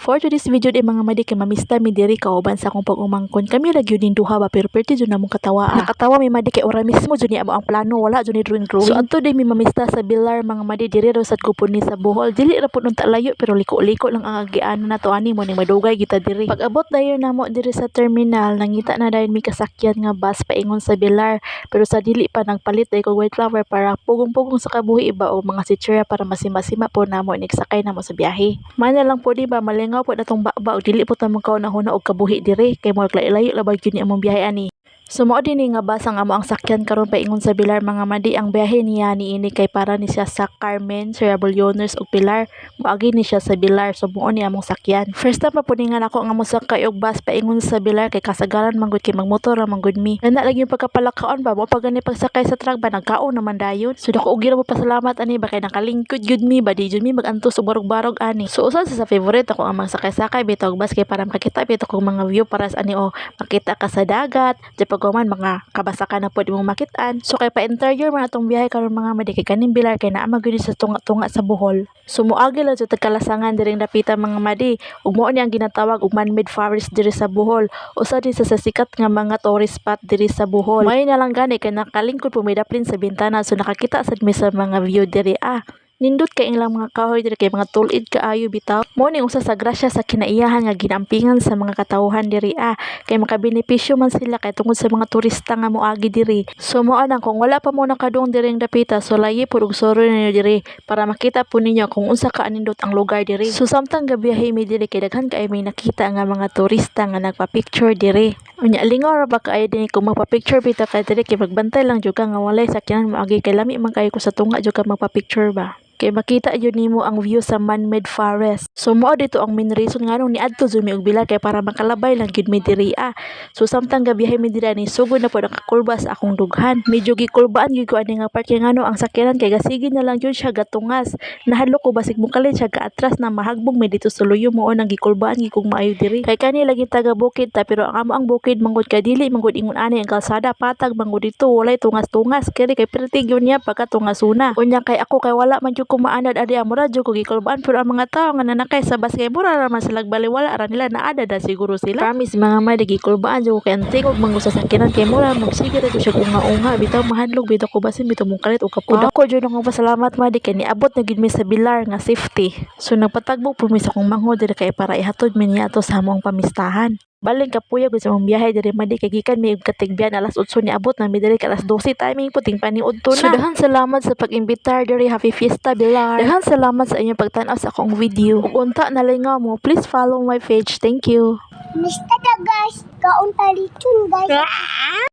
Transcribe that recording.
For today's video di mga madi kay mamista mi diri kauban sa akong pag-umangkon. Kami ra gyud ning duha ba pero perti jud namong katawa. Nakatawa mi madi kay ora mismo jud ni amo ang plano, wala jud ni drawing. So adto di mi mamista sa Bilar mga madi diri ra sad kupon ni sa Bohol. Dili ra pud unta layo pero liko-liko lang ang agianan nato ani mo ning madugay kita diri. Pag abot dayon namo diri sa terminal, nangita na dayon mi kasakyan nga bus paingon sa Bilar. Pero sa dili pa nagpalit day ko white flower para pugong-pugong sa kabuhi iba o mga sitsura para masima-sima po namo nigsakay namo sa biyahe. Man lang po di ba malingaw po natong baba og dili po ta magkauna-una og kabuhi diri kay mo layo-layo labag yun ni among biyahe ani. Sumo din ni nga bus ang amo ang sakyan karon paingon sa Bilar mga madi. Ang biyahe niya niini kay para ni siya sa Carmen, Cerebelliones ug Pilar. Moagi ni siya sa Bilar so muo ni among sakyan. First time pa pud nga nako nga mosakay og bus paingon sa Bilar kay kasagaran manggod kay magmotor ra manggod mi. Ana lagi yung pagkapalakaon ba mo pag gani pagsakay sa truck ba nagkaon naman dayon. So dako og gira mo pasalamat ani ba kay nakalingkod gyud mi ba di jud mi magantos og barog-barog ani. So usa sa favorite ako ang magsakay-sakay bitaw og bus kay para makita bitaw kog mga view para sa ani o makita ka sa dagat. Pagkuman mga kabasakan na pwede mong makitaan. So kay pa-interior man atong biyahe karon mga madi kay kaning Bilar kay naa magyud sa tunga-tunga sa Bohol. So moagi lang sa tagkalasangan diring dapita mga madi. Ug mao ni ang ginatawag og man-made forest diri sa Bohol. Usa din sa sikat nga mga tourist spot diri sa Bohol. May na lang gani kay nakalingkod pumidaplin sa bintana so nakakita sad mi sa mga view diri Nindot kay ilang mga kahoy diri kay mga tulid kaayo bitaw. Mo ning usa sa grasya sa kinaiyahan nga ginampingan sa mga katawhan diri kay makabenepisyo man sila kay tungod sa mga turista nga moagi diri. So mo anang kung wala pa mo nakadung diring dapita so layi pud og suro ninyo diri para makita po ninyo kung unsa ka anindot ang lugar diri. So samtang gabiyahe mi diri kay daghan kay may nakita nga mga turista nga nagpa-picture diri. Unya lingaw ra ba kay dinhi kung magpa-picture bitaw kay diri kay magbantay lang jud ka nga walay sakyanan moagi kay lami man kay ko sa tunga jud ka magpa-picture ba. Kay makita yun nimo ang view sa man-made forest. So mao dito ang main reason nga nung niadto jud mi og Bilar kay para makalabay lang gyud mi diri So samtang gabiyahe mi diri ni sugod na pud nakakulba sa akong dughan. Medyo gikulbaan gyud ko ani nga part kay ngano ang sakyanan kay gasigin na lang jud siya gatungas. Nahadlok ko basig mukalit siya gaatras na mahagbong mi dito sa luyo mo nang gikulbaan gyud kog maayo diri. Kay kani lagi taga bukid ta pero ang amo ang bukid manggod kay dili manggod ingon ani ang kalsada patag manggod dito walay tungas-tungas kay perti gyud niya pagka tungasuna. Unya kay ako kay wala man kung maanad adi amura jud ko gikulbaan pero ang mga tao nga nanakay sa bus kay mura ra man sila baliwala ra nila naada da siguro sila. Promise mga may gikulbaan jud ko kay antig og mangusa sakyanan kay mura magsige ra ko siya unga-unga bitaw mahadlok bitaw ko basin bitaw mong kalit og kapuda ko jud akong pasalamat madi kay niabot na gid mi sa Bilar nga safety. So nagpatagbo po mi sa akong manghod diri kay para ihatod mi niya ato sa among pamistahan. Baling kapuya gud sa mong biyahe diri madi kay gikan mi og katigbian alas 8 ni abot na mi diri ka alas 12 timing puting paniudto na. So daghang salamat sa pag-imbitar diri Happy Fiesta Bilar. Daghang salamat sa inyong pagtan-aw sa akong video. Ug unta nalingaw mo, please follow my page. Thank you. Mr. Guys, kaunta lechon guys.